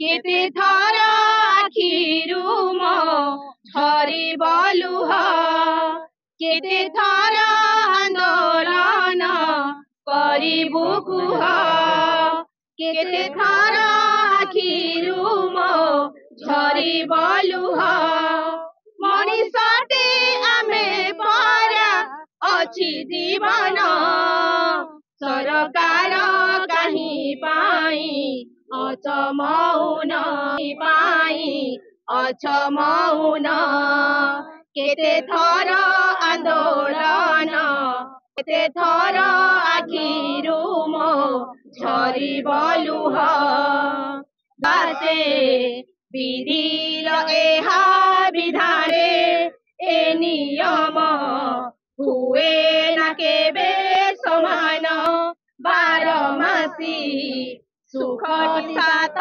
केते थर आखिरु मो झरिब लुह केते थर आंदोलन करिबु कुह केते थर आखिरु मो झरिब लुह मनिषते आमे परा अछि जीवन सरकार कहीं पाई अचमौन पाई अचमौन केते थर आंदोलन केते थर आखिरु मो झरिब लुह गासे विधिर एहा विधाने ए नियम हुए न केबे समान बारमासी सुख सात